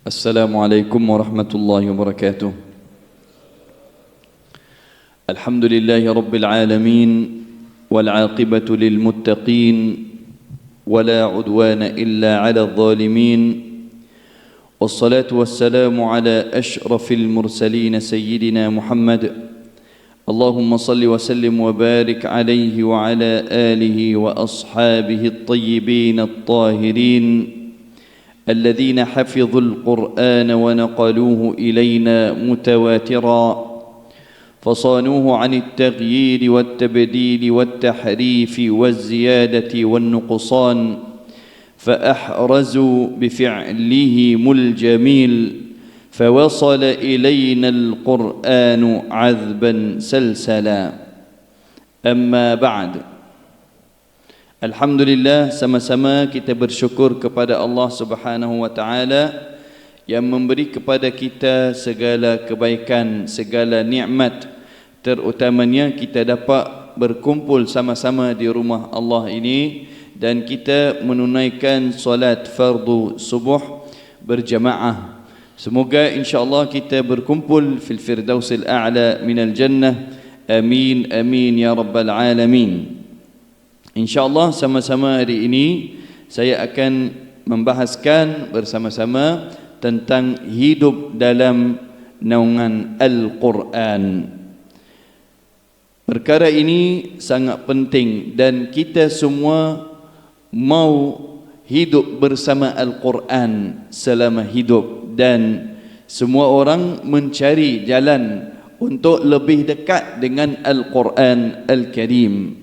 Assalamualaikum warahmatullahi wabarakatuh. Alhamdulillahi rabbil alamin wal aqibatu lil muttaqin wala udwana illa ala adh-dhalimin. Wassalatu wassalamu ala ashrafil mursalin sayyidina Muhammad. Allahumma salli wa sallim wa barik alaihi wa ala alihi wa ashabihi at-tayyibin at-tahirin الذين حفظوا القرآن ونقلوه إلينا متواترا فصانوه عن التغيير والتبديل والتحريف والزيادة والنقصان فأحرزوا بفعلهم الجميل فوصل إلينا القرآن عذبا سلسلا. أما بعد, Alhamdulillah, sama-sama kita bersyukur kepada Allah Subhanahu wa taala yang memberi kepada kita segala kebaikan, segala nikmat, terutamanya kita dapat berkumpul sama-sama di rumah Allah ini dan kita menunaikan solat fardu subuh berjamaah. Semoga insya-Allah kita berkumpul fil firdausil a'la minal jannah. Amin amin ya rabbal alamin. InsyaAllah sama-sama hari ini saya akan membahaskan bersama-sama tentang hidup dalam naungan Al-Quran. Perkara ini sangat penting dan kita semua mau hidup bersama Al-Quran selama hidup, dan semua orang mencari jalan untuk lebih dekat dengan Al-Quran Al-Karim.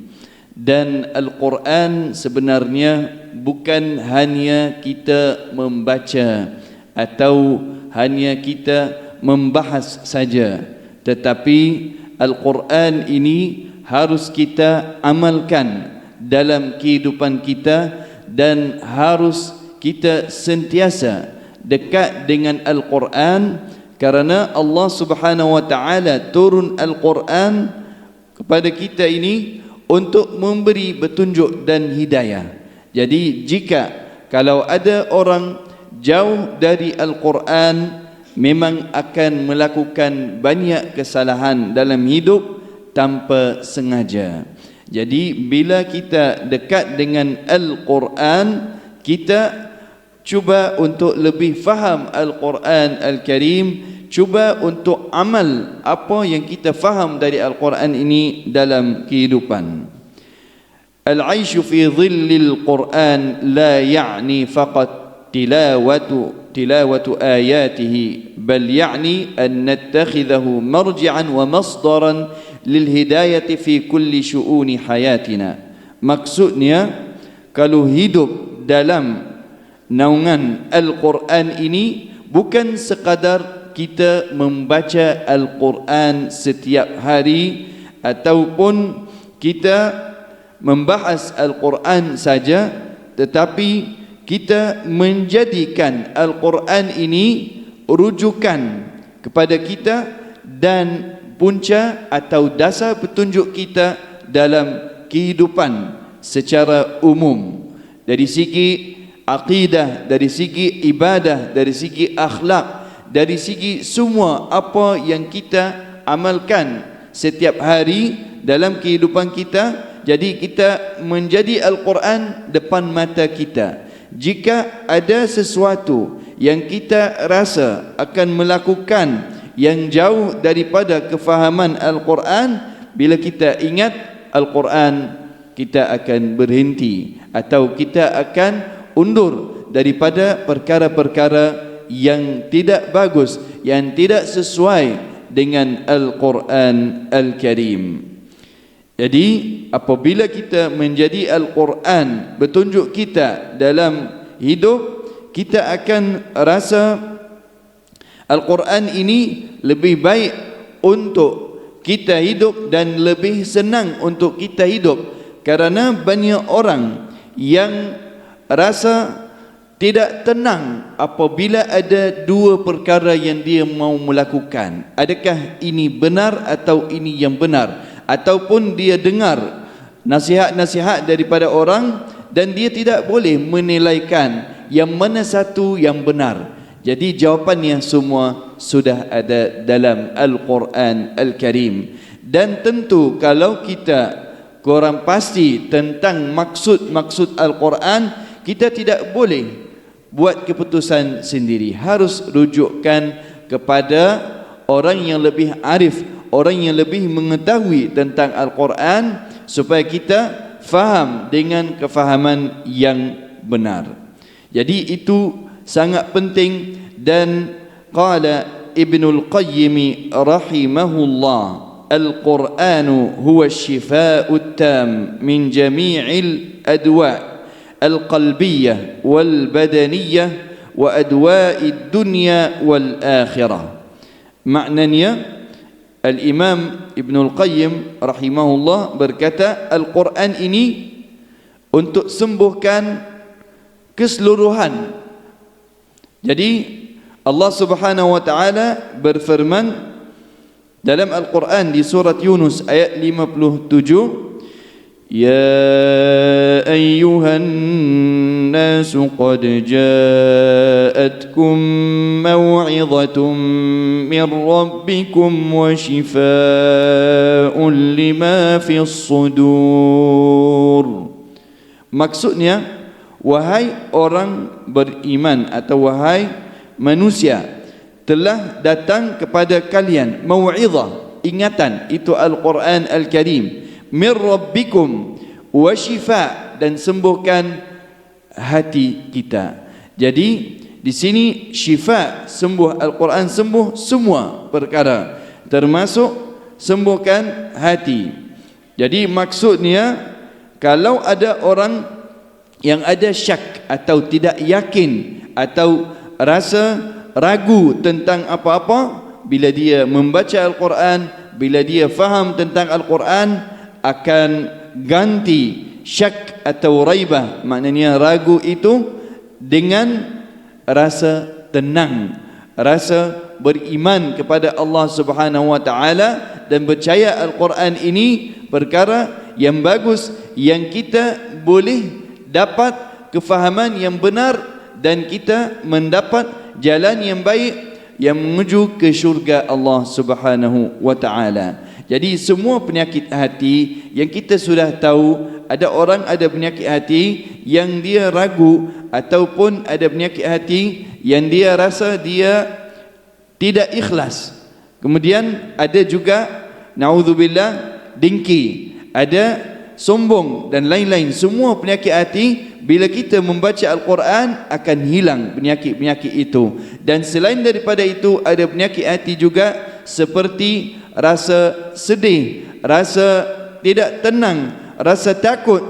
Dan Al-Quran sebenarnya bukan hanya kita membaca atau hanya kita membahas saja, tetapi Al-Quran ini harus kita amalkan dalam kehidupan kita dan harus kita sentiasa dekat dengan Al-Quran, kerana Allah Subhanahu wa taala turun Al-Quran kepada kita ini untuk memberi petunjuk dan hidayah. Jadi kalau ada orang jauh dari Al-Quran, memang akan melakukan banyak kesalahan dalam hidup tanpa sengaja. Jadi bila kita dekat dengan Al-Quran, kita cuba untuk lebih faham Al-Quran Al-Karim, cuba untuk amal apa yang kita faham dari Al-Quran ini dalam kehidupan. Al-aishu fi dhillil Quran la ya'ni faqat tilawatu ayatihi, bal ya'ni an nattakhidhahu marji'an wa masdaran lil hidayati fi kulli syu'uni hayatina. Maksudnya, kalau hidup dalam naungan Al-Quran ini bukan sekadar kita membaca Al-Quran setiap hari ataupun kita membahas Al-Quran saja, tetapi kita menjadikan Al-Quran ini rujukan kepada kita dan punca atau dasar petunjuk kita dalam kehidupan secara umum, dari segi akidah, dari segi ibadah, dari segi akhlak, dari segi semua apa yang kita amalkan setiap hari dalam kehidupan kita. Jadi kita menjadi Al-Quran depan mata kita. Jika ada sesuatu yang kita rasa akan melakukan yang jauh daripada kefahaman Al-Quran, bila kita ingat Al-Quran, kita akan berhenti atau kita akan undur daripada perkara-perkara yang tidak bagus, yang tidak sesuai dengan Al-Quran Al-Karim. Jadi apabila kita menjadi Al-Quran petunjuk kita dalam hidup, kita akan rasa Al-Quran ini lebih baik untuk kita hidup dan lebih senang untuk kita hidup, kerana banyak orang yang rasa tidak tenang apabila ada dua perkara yang dia mau melakukan. Adakah ini benar atau ini yang benar? Ataupun dia dengar nasihat-nasihat daripada orang dan dia tidak boleh menilaikan yang mana satu yang benar. Jadi jawapannya semua sudah ada dalam Al-Quran Al-Karim. Dan tentu kalau kita kurang pasti tentang maksud-maksud Al-Quran, kita tidak boleh buat keputusan sendiri. Harus rujukkan kepada orang yang lebih arif, orang yang lebih mengetahui tentang Al-Quran, supaya kita faham dengan kefahaman yang benar. Jadi itu sangat penting. Dan qala Ibnul Qayyim rahimahullah, Al-Qur'anu huwa syifa'ut tam min jami'il adwa' al-qalbiyyah wal badaniyah wa adwa'id dunya wal akhirah. Maknanya Al-Imam Ibnul Qayyim rahimahullah berkata, Al-Quran ini untuk sembuhkan keseluruhan. Jadi Allah Subhanahu wa taala berfirman dalam Al-Quran di surat Yunus ayat 57, Ya ayyuhan nasu qad ja'atkum maw'izatun min rabbikum wa shifaa'un lima fis sudur. Maksudnya, wahai orang beriman atau wahai manusia, telah datang kepada kalian mau'izah, ingatan, itu Al-Quran Al-Karim, min rabbikum wa shifa', dan sembuhkan hati kita. Jadi di sini syifa, sembuh, Al-Quran sembuh semua perkara, termasuk sembuhkan hati. Jadi maksudnya, kalau ada orang yang ada syak atau tidak yakin atau rasa ragu tentang apa-apa, bila dia membaca Al-Quran, bila dia faham tentang Al-Quran, akan ganti syak atau raibah, maknanya ragu itu, dengan rasa tenang, rasa beriman kepada Allah Subhanahu wa taala, dan percaya Al-Quran ini perkara yang bagus, yang kita boleh dapat kefahaman yang benar, dan kita mendapat jalan yang baik yang menuju ke syurga Allah Subhanahu wa taala. Jadi semua penyakit hati yang kita sudah tahu, ada orang ada penyakit hati yang dia ragu, ataupun ada penyakit hati yang dia rasa dia tidak ikhlas. Kemudian ada juga naudzubillah dengki, ada sombong dan lain-lain. Semua penyakit hati, bila kita membaca Al-Quran, akan hilang penyakit-penyakit itu. Dan selain daripada itu, ada penyakit hati juga seperti rasa sedih, rasa tidak tenang, rasa takut.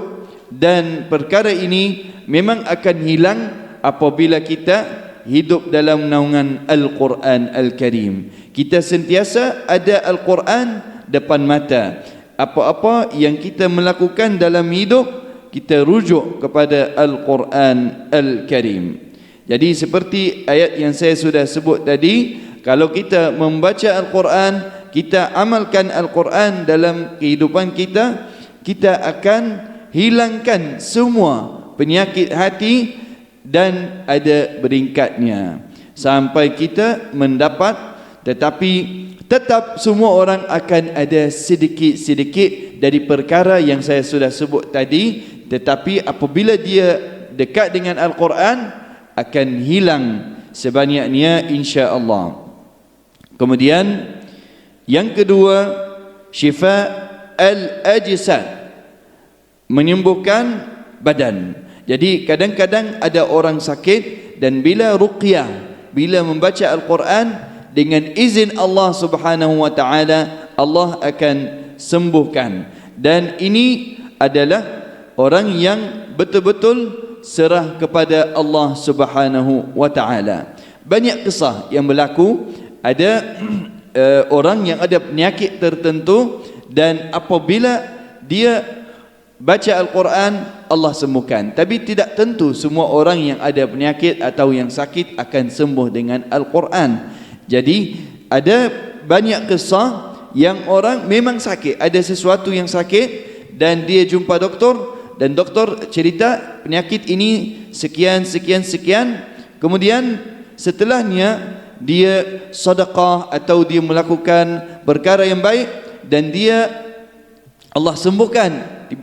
Dan perkara ini memang akan hilang apabila kita hidup dalam naungan Al-Quran Al-Karim. Kita sentiasa ada Al-Quran depan mata. Apa-apa yang kita melakukan dalam hidup, kita rujuk kepada Al-Quran Al-Karim. Jadi seperti ayat yang saya sudah sebut tadi, kalau kita membaca Al-Quran, kita amalkan Al-Quran dalam kehidupan kita, kita akan hilangkan semua penyakit hati, dan ada beringkatnya sampai kita mendapat. Tetapi tetap semua orang akan ada sedikit-sedikit dari perkara yang saya sudah sebut tadi, tetapi apabila dia dekat dengan Al-Quran, akan hilang sebanyaknya insya-Allah. Kemudian yang kedua, syifa al-ajsad, menyembuhkan badan. Jadi kadang-kadang ada orang sakit, dan bila ruqyah, bila membaca Al-Quran, dengan izin Allah Subhanahu wa taala, Allah akan sembuhkan. Dan ini adalah orang yang betul-betul serah kepada Allah Subhanahu wa taala. Banyak kisah yang berlaku, ada orang yang ada penyakit tertentu, dan apabila dia baca Al-Quran, Allah sembuhkan. Tapi tidak tentu semua orang yang ada penyakit atau yang sakit akan sembuh dengan Al-Quran. Jadi ada banyak kisah yang orang memang sakit, ada sesuatu yang sakit, dan dia jumpa doktor, dan doktor cerita penyakit ini sekian sekian sekian. Kemudian setelahnya dia sedekah atau dia melakukan perkara yang baik dan dia Allah sembuhkan,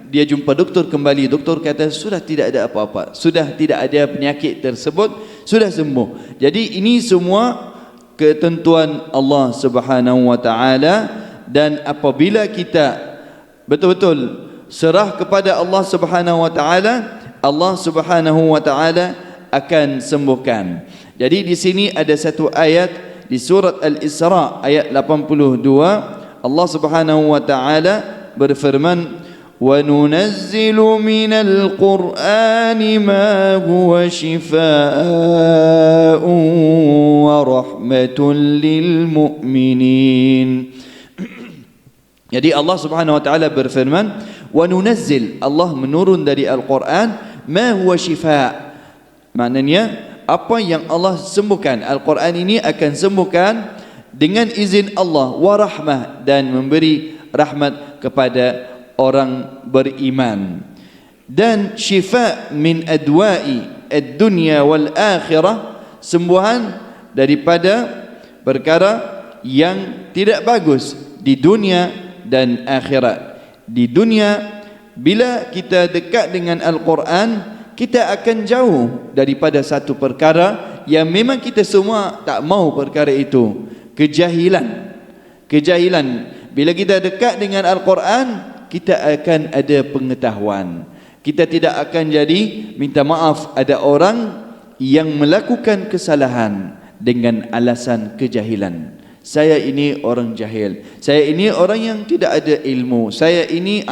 dia jumpa doktor kembali, doktor kata sudah tidak ada apa-apa, sudah tidak ada penyakit tersebut, sudah sembuh. Jadi ini semua ketentuan Allah Subhanahu wa taala, dan apabila kita betul-betul serah kepada Allah Subhanahu wa taala, Allah Subhanahu wa taala akan sembuhkan. Jadi di sini ada satu ayat di surat Al-Isra ayat 82, Allah Subhanahu wa taala berfirman, wa nunazzilu minal qur'ani ma huwa shifaa'un wa rahmatun lil mu'minin. Jadi Allah Subhanahu wa taala berfirman, wa nunazzil, Allah menurun dari Al-Quran, ma huwa shifa', maknanya apa yang Allah sembuhkan. Al-Quran ini akan sembuhkan dengan izin Allah, wa rahmah, dan memberi rahmat kepada orang beriman. Dan syifa' min adwa'i ad-dunya wal akhirah, sembuhan daripada perkara yang tidak bagus di dunia dan akhirat. Di dunia, bila kita dekat dengan Al-Quran, kita akan jauh daripada satu perkara yang memang kita semua tak mau perkara itu, kejahilan. Bila kita dekat dengan Al-Quran, kita akan ada pengetahuan. Kita tidak akan jadi minta maaf ada orang yang melakukan kesalahan dengan alasan kejahilan. Saya ini orang jahil, saya ini orang yang tidak ada ilmu, saya ini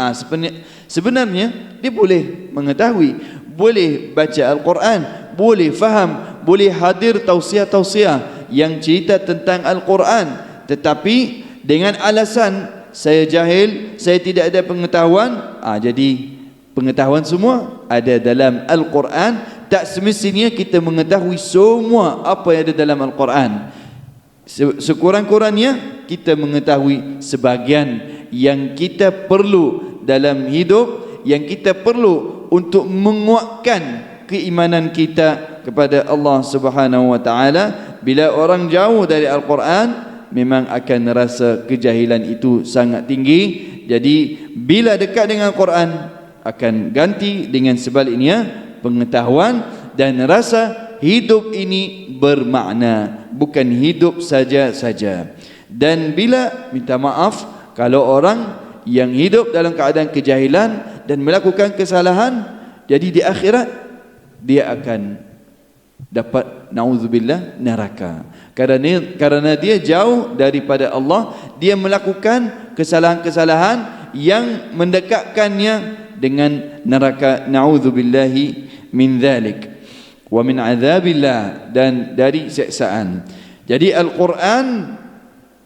sebenarnya dia boleh mengetahui, boleh baca Al-Quran, boleh faham, boleh hadir tausiah-tausiah yang cerita tentang Al-Quran, tetapi dengan alasan saya jahil, saya tidak ada pengetahuan, jadi pengetahuan semua ada dalam Al-Quran. Tak semestinya kita mengetahui semua apa yang ada dalam Al-Quran. Sekurang-kurangnya kita mengetahui sebahagian yang kita perlu dalam hidup, yang kita perlu untuk menguatkan keimanan kita kepada Allah Subhanahu wa taala. Bila orang jauh dari Al-Quran, memang akan rasa kejahilan itu sangat tinggi. Jadi bila dekat dengan Al-Quran, akan ganti dengan sebaliknya pengetahuan dan rasa hidup ini bermakna, bukan hidup saja-saja. Dan bila minta maaf, kalau orang yang hidup dalam keadaan kejahilan dan melakukan kesalahan, jadi di akhirat dia akan dapat na'udzubillah neraka, kerana dia jauh daripada Allah, dia melakukan kesalahan-kesalahan yang mendekatkannya dengan neraka, na'udzubillahi min dzalik wa min azabillah, dan dari siksaan. Jadi Al-Quran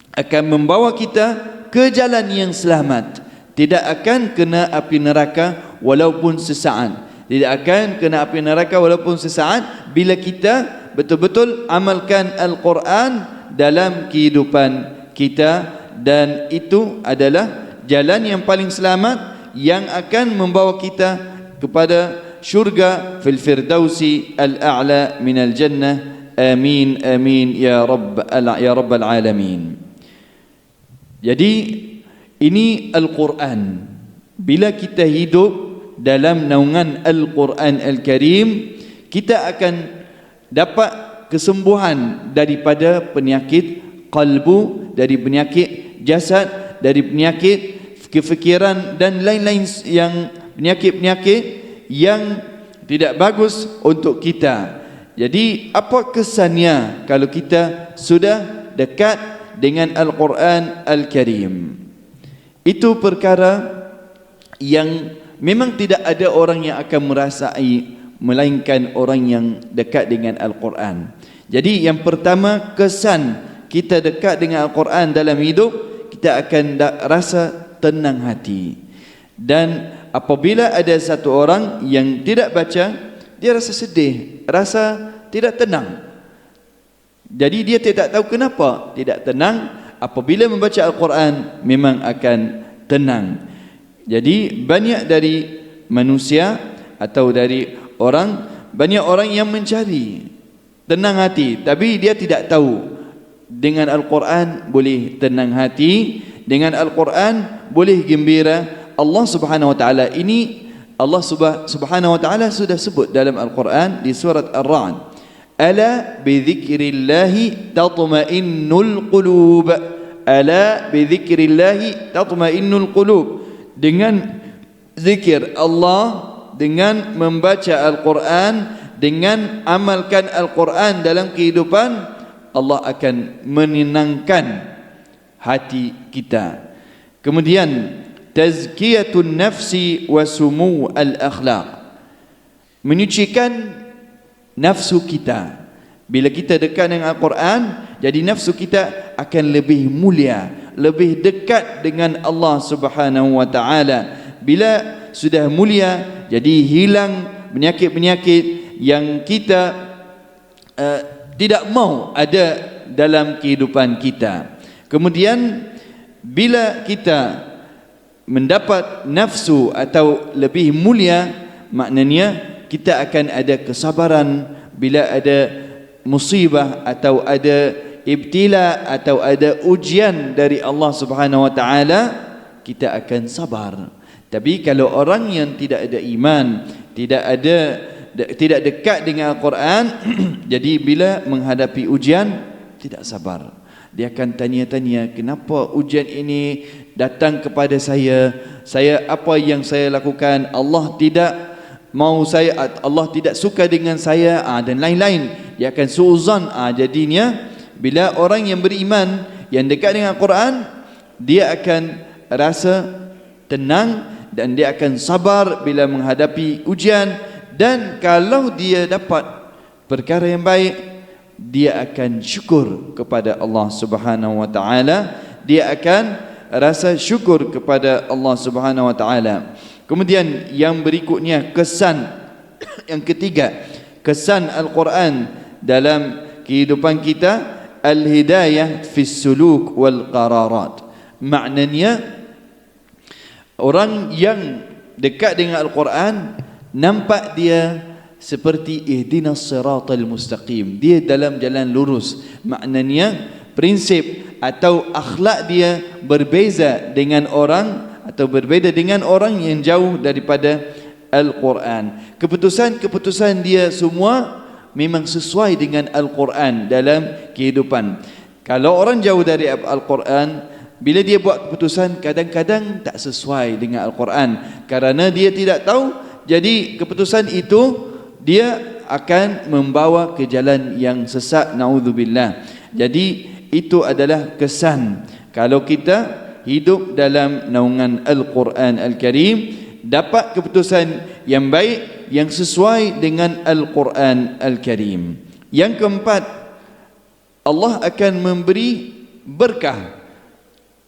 akan membawa kita ke jalan yang selamat, tidak akan kena api neraka walaupun sesaat, tidak akan kena api neraka walaupun sesaat bila kita betul-betul amalkan Al-Quran dalam kehidupan kita. Dan itu adalah jalan yang paling selamat yang akan membawa kita kepada syurga fil firdausi al-a'la minal jannah. Amin amin ya rabbal alamin. Jadi ini Al-Quran. Bila kita hidup dalam naungan Al-Quran Al-Karim, kita akan dapat kesembuhan daripada penyakit qalbu, dari penyakit jasad, dari penyakit kefikiran dan lain-lain yang penyakit-penyakit yang tidak bagus untuk kita. Jadi apa kesannya kalau kita sudah dekat dengan Al-Quran Al-Karim? Itu perkara yang memang tidak ada orang yang akan merasai melainkan orang yang dekat dengan Al-Quran. Jadi yang pertama, kesan kita dekat dengan Al-Quran dalam hidup, kita akan rasa tenang hati. Dan apabila ada satu orang yang tidak baca, dia rasa sedih, rasa tidak tenang. Jadi dia tidak tahu kenapa tidak tenang. Apabila membaca Al-Quran, memang akan tenang. Jadi banyak dari manusia atau dari orang, banyak orang yang mencari tenang hati, tapi dia tidak tahu dengan Al-Quran boleh tenang hati, dengan Al-Quran boleh gembira. Allah Subhanahu wa taala ini, Allah Subhanahu wa taala sudah sebut dalam Al-Quran di surat Ar-Ra'd, ala bidzikrillahi tatma'innul qulub, ala bidzikrillahi tatma'innul qulub. Dengan zikir Allah, dengan membaca Al-Quran, dengan amalkan Al-Quran dalam kehidupan, Allah akan menenangkan hati kita. Kemudian tazkiyatun nafsi wa sumu al-akhlaq, menyucikan nafsu kita. Bila kita dekat dengan Al-Quran, jadi nafsu kita akan lebih mulia, lebih dekat dengan Allah Subhanahu wa taala. Bila sudah mulia, jadi hilang penyakit-penyakit yang kita tidak mau ada dalam kehidupan kita. Kemudian bila kita mendapat nafsu atau lebih mulia, maknanya kita akan ada kesabaran. Bila ada musibah atau ada ibtila atau ada ujian dari Allah Subhanahu wa taala, kita akan sabar. Tapi kalau orang yang tidak ada iman, tidak dekat dengan Al-Quran, jadi bila menghadapi ujian tidak sabar. Dia akan tanya-tanya, kenapa ujian ini datang kepada saya? Apa yang saya lakukan? Allah tidak mau saya, Allah tidak suka dengan saya, dan lain-lain. Dia akan suuzan. Jadinya bila orang yang beriman, yang dekat dengan Al-Quran, dia akan rasa tenang dan dia akan sabar bila menghadapi ujian. Dan kalau dia dapat perkara yang baik, dia akan syukur kepada Allah Subhanahu wa taala. Dia akan rasa syukur kepada Allah Subhanahu wa taala. Kemudian yang berikutnya, kesan yang ketiga, kesan Al-Quran dalam kehidupan kita, al-hidayah fis suluk wal qararat. Maknanya orang yang dekat dengan Al-Quran, nampak dia seperti ihdinas siratal mustaqim, dia dalam jalan lurus. Maknanya prinsip atau akhlak dia berbeza dengan orang, atau berbeza dengan orang yang jauh daripada Al-Quran. Keputusan-keputusan dia semua memang sesuai dengan Al-Quran dalam kehidupan. Kalau orang jauh dari Al-Quran, bila dia buat keputusan, kadang-kadang tak sesuai dengan Al-Quran, kerana dia tidak tahu. Jadi keputusan itu dia akan membawa ke jalan yang sesat, naudzubillah. Jadi itu adalah kesan kalau kita hidup dalam naungan Al-Quran Al-Karim, dapat keputusan yang baik yang sesuai dengan Al-Quran Al-Karim. Yang keempat, Allah akan memberi berkah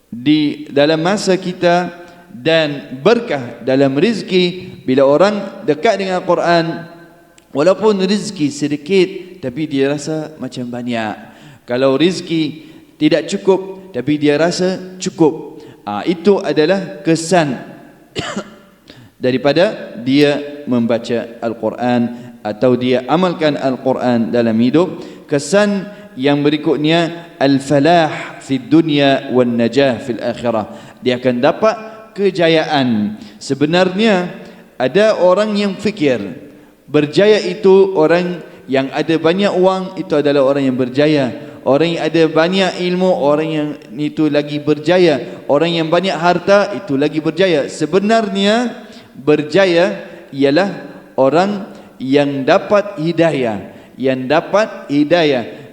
di dalam masa kita dan berkah dalam rezeki. Bila orang dekat dengan Al-Quran, walaupun rezeki sedikit, tapi dia rasa macam banyak. Kalau rezeki tidak cukup, tapi dia rasa cukup. Itu adalah kesan daripada dia membaca Al-Quran atau dia amalkan Al-Quran dalam hidup. Kesan yang berikutnya, al-falah fid dunya wan najah fil akhirah. Dia akan dapat kejayaan. Sebenarnya ada orang yang fikir berjaya itu orang yang ada banyak wang, itu adalah orang yang berjaya. Orang yang ada banyak ilmu, orang yang itu lagi berjaya. Orang yang banyak harta, itu lagi berjaya. Sebenarnya berjaya ialah orang yang dapat hidayah,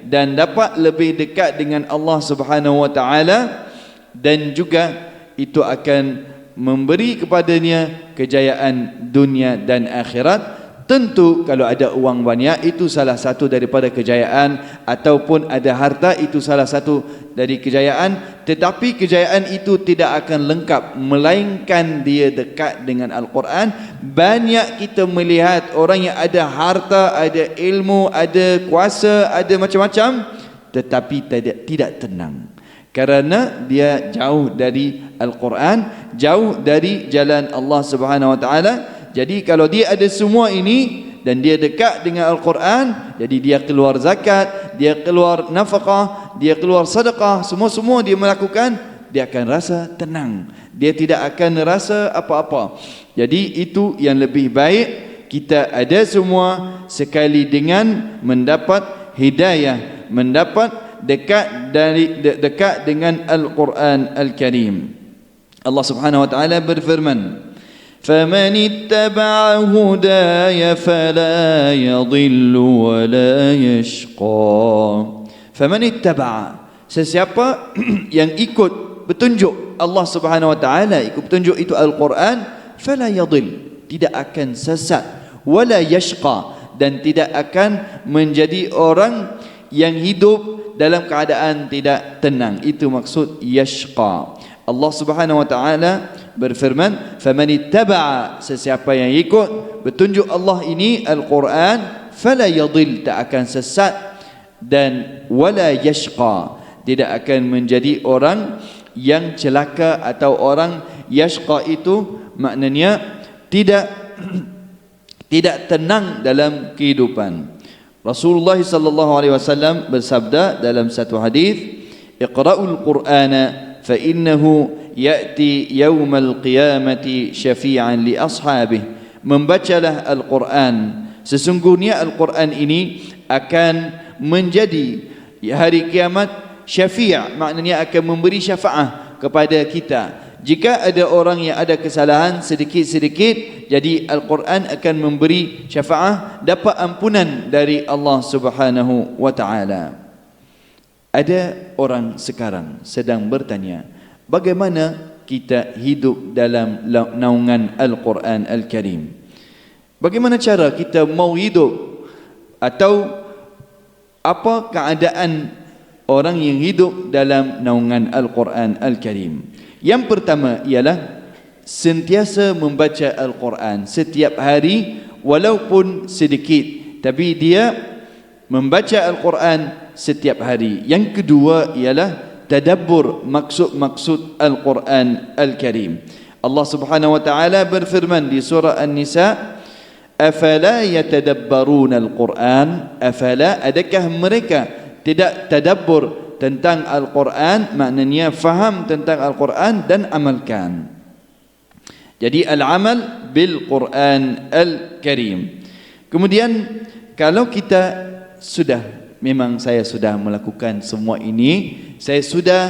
dan dapat lebih dekat dengan Allah Subhanahu wa taala, dan juga itu akan memberi kepadanya kejayaan dunia dan akhirat. Tentu kalau ada uang banyak, itu salah satu daripada kejayaan, ataupun ada harta, itu salah satu dari kejayaan. Tetapi kejayaan itu tidak akan lengkap melainkan dia dekat dengan Al-Quran. Banyak kita melihat orang yang ada harta, ada ilmu, ada kuasa, ada macam-macam, tetapi tidak tenang, kerana dia jauh dari Al-Quran, jauh dari jalan Allah Subhanahu wa taala. Jadi kalau dia ada semua ini, dan dia dekat dengan Al-Quran, jadi dia keluar zakat, dia keluar nafkah, dia keluar sedekah, semua-semua dia melakukan, dia akan rasa tenang, dia tidak akan rasa apa-apa. Jadi itu yang lebih baik kita ada semua, sekali dengan mendapat hidayah, mendapat dekat dengan Al-Quran Al-Karim. Allah Subhanahu wa taala berfirman, فَمَنِ اتَّبَعَ هُدَايَ فَلَا يَضِلُّ وَلَا يَشْقَى. فَمَنِ اتَّبَعَ, sesiapa yang ikut petunjuk Allah Subhanahu wa taala, ikut petunjuk itu Al-Quran, فَلَا يَضِلُّ, tidak akan sesat, وَلَا يَشْقَى, dan tidak akan menjadi orang yang hidup dalam keadaan tidak tenang. Itu maksud yashqa. Allah Subhanahu wa taala berfirman, faman ittaba'a, sesiapa yang ikut petunjuk Allah ini Al-Quran, fala yadhil, tak akan sesat, dan wala yashqa, tidak akan menjadi orang yang celaka atau orang yashqa. Itu maknanya tidak tenang dalam kehidupan. Rasulullah sallallahu alaihi wasallam bersabda dalam satu hadis, iqra'ul Qur'ana fa innahu ya'ti yaumal qiyamati syafi'an li ashabihi. Membacalah Al-Quran, sesungguhnya Al-Quran ini akan menjadi hari kiamat syafi', maknanya akan memberi syafaat kepada kita. Jika ada orang yang ada kesalahan sedikit-sedikit, jadi Al-Quran akan memberi syafaat, dapat ampunan dari Allah Subhanahu wa taala. Ada orang sekarang sedang bertanya, bagaimana kita hidup dalam naungan Al-Quran Al-Karim? Bagaimana cara kita mau hidup, atau apa keadaan orang yang hidup dalam naungan Al-Quran Al-Karim? Yang pertama ialah sentiasa membaca Al-Quran setiap hari, walaupun sedikit, tapi dia membaca Al-Quran setiap hari. Yang kedua ialah tadabbur maksud-maksud Al-Quran Al-Karim. Allah Subhanahu wa taala berfirman di surah An-Nisa, afala yatadabbaruna Al-Quran, afala, adakah mereka tidak tadabbur tentang Al-Quran, maknanya faham tentang Al-Quran dan amalkan. Jadi al-amal bil Quran Al-Karim. Kemudian kalau kita memang saya sudah melakukan semua ini, saya sudah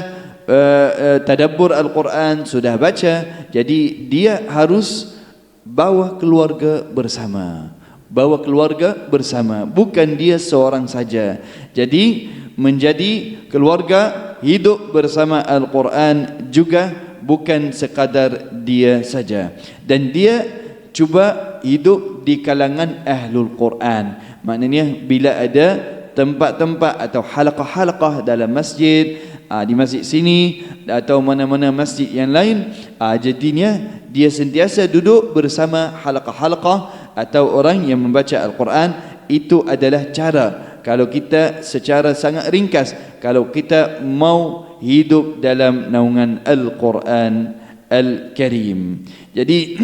tadabbur Al-Quran, sudah baca, jadi dia harus bawa keluarga bersama. Bawa keluarga bersama, bukan dia seorang saja. Jadi menjadi keluarga hidup bersama Al-Quran juga bukan sekadar dia saja. Dan dia cuba hidup di kalangan Ahlul Quran. Maknanya bila ada tempat-tempat atau halaqah-halaqah dalam masjid, di masjid sini atau mana-mana masjid yang lain, jadinya dia sentiasa duduk bersama halaqah-halaqah atau orang yang membaca Al-Quran. Itu adalah cara, kalau kita secara sangat ringkas, kalau kita mau hidup dalam naungan Al-Quran Al-Karim. Jadi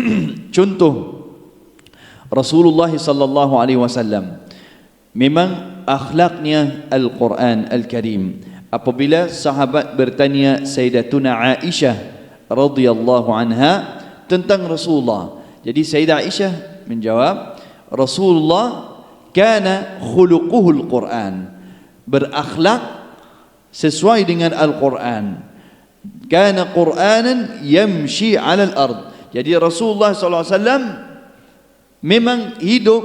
contoh Rasulullah sallallahu alaihi wasallam, memang akhlaknya Al-Quran Al-Karim. Apabila sahabat bertanya Sayyidatuna Aisyah radhiyallahu anha tentang Rasulullah, jadi Sayyidah Aisyah menjawab, Rasulullah kana khuluquhul Quran, berakhlak sesuai dengan Al-Quran. Kana Quranan yamshi 'alal ard. Jadi Rasulullah sallallahu alaihi wasallam memang hidup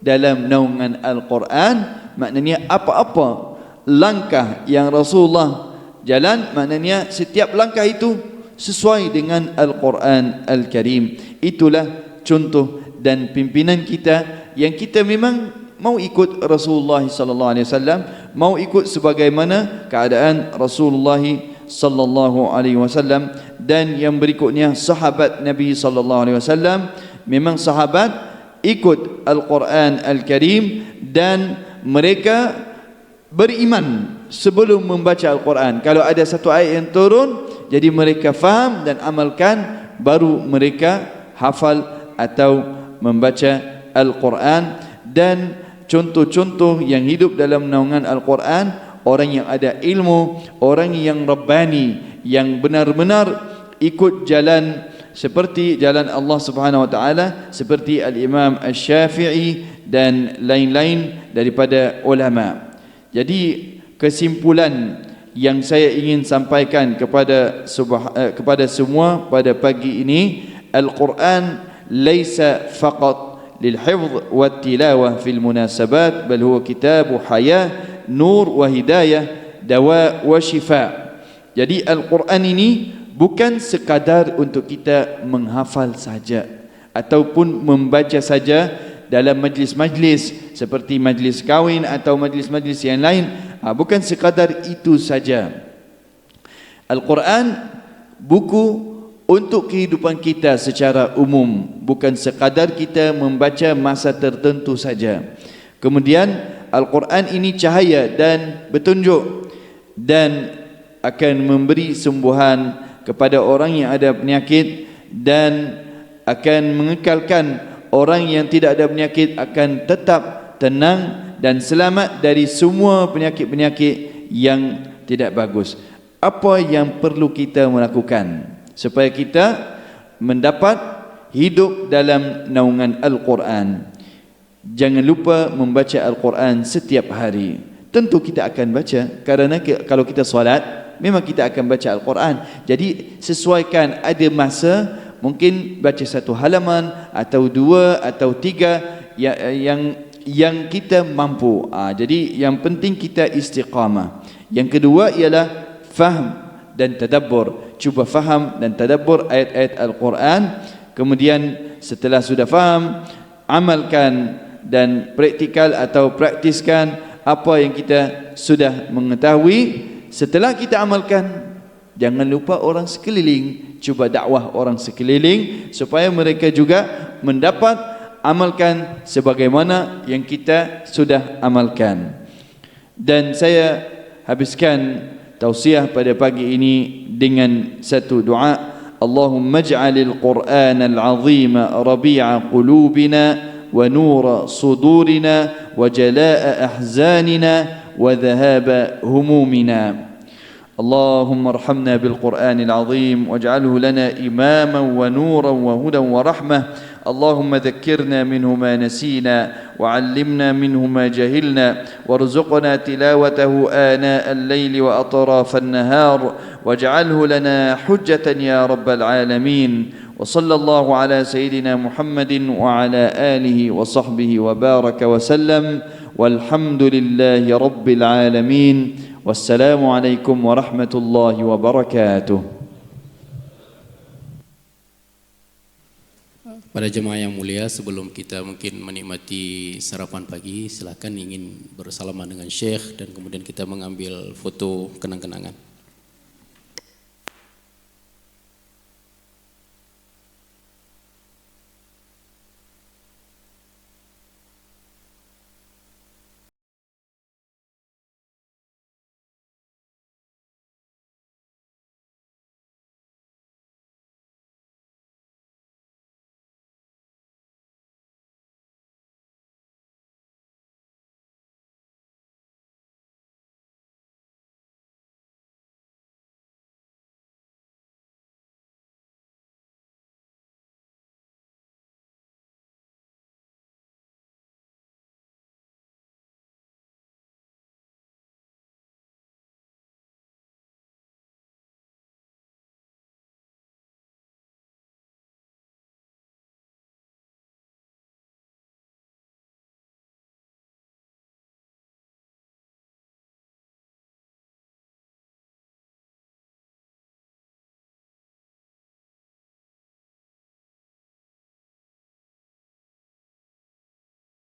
dalam naungan Al-Quran, maknanya apa-apa langkah yang Rasulullah jalan, maknanya setiap langkah itu sesuai dengan Al-Quran Al-Karim. Itulah contoh dan pimpinan kita, yang kita memang mau ikut Rasulullah sallallahu alaihi wasallam, mau ikut sebagaimana keadaan Rasulullah sallallahu alaihi wasallam. Dan yang berikutnya sahabat Nabi sallallahu alaihi wasallam, memang sahabat ikut Al-Quran Al-Karim dan mereka beriman sebelum membaca Al-Quran. Kalau ada satu ayat yang turun, jadi mereka faham dan amalkan, baru mereka hafal atau membaca Al-Quran. Dan contoh-contoh yang hidup dalam naungan Al-Quran, orang yang ada ilmu, orang yang rabbani, yang benar-benar ikut jalan seperti jalan Allah Subhanahu wa taala, seperti Al-Imam Asy-Syafi'i dan lain-lain daripada ulama. Jadi kesimpulan yang saya ingin sampaikan kepada semua pada pagi ini, Al-Quran laisa faqat lil-hifdh wa tilawah fil munasabat, bal huwa kitabu hayah, nur wa hidayah, dawa wa shifa. Jadi Al-Quran ini bukan sekadar untuk kita menghafal saja ataupun membaca saja dalam majlis-majlis seperti majlis kahwin atau majlis-majlis yang lain. Bukan sekadar itu saja. Al-Quran buku untuk kehidupan kita secara umum, bukan sekadar kita membaca masa tertentu saja. Kemudian Al-Quran ini cahaya dan petunjuk, dan akan memberi sembuhan kepada orang yang ada penyakit, dan akan mengekalkan orang yang tidak ada penyakit akan tetap tenang dan selamat dari semua penyakit-penyakit yang tidak bagus. Apa yang perlu kita melakukan supaya kita mendapat hidup dalam naungan Al-Quran? Jangan lupa membaca Al-Quran setiap hari. Tentu kita akan baca, kerana kalau kita solat memang kita akan baca Al-Quran. Jadi sesuaikan, ada masa mungkin baca 1 halaman atau 2 atau 3 yang kita mampu. Jadi yang penting kita istiqamah. Yang kedua ialah faham dan tadabbur. Cuba faham dan tadabbur ayat-ayat Al-Quran. Kemudian setelah sudah faham, amalkan dan praktikal atau praktiskan apa yang kita sudah mengetahui. Setelah kita amalkan, jangan lupa orang sekeliling. Cuba dakwah orang sekeliling supaya mereka juga mendapat amalkan sebagaimana yang kita sudah amalkan. Dan saya habiskan tausiah pada pagi ini dengan satu doa. Allahumma ij'alil Qur'anal 'azima rabi'a qulubina wa nura sudurina wa jalaa'a ahzanina wa dhahaba humumina. اللهم ارحمنا بالقرآن العظيم واجعله لنا إماما ونورا وهدى ورحمة. اللهم ذكرنا منه ما نسينا وعلمنا منه ما جهلنا وارزقنا تلاوته آناء الليل وأطراف النهار واجعله لنا حجة يا رب العالمين. وصلى الله على سيدنا محمد وعلى آله وصحبه وبارك وسلم والحمد لله رب العالمين. Wassalamualaikum warahmatullahi wabarakatuh. Para jemaah yang mulia, sebelum kita mungkin menikmati sarapan pagi, silakan ingin bersalaman dengan Syekh dan kemudian kita mengambil foto kenang-kenangan.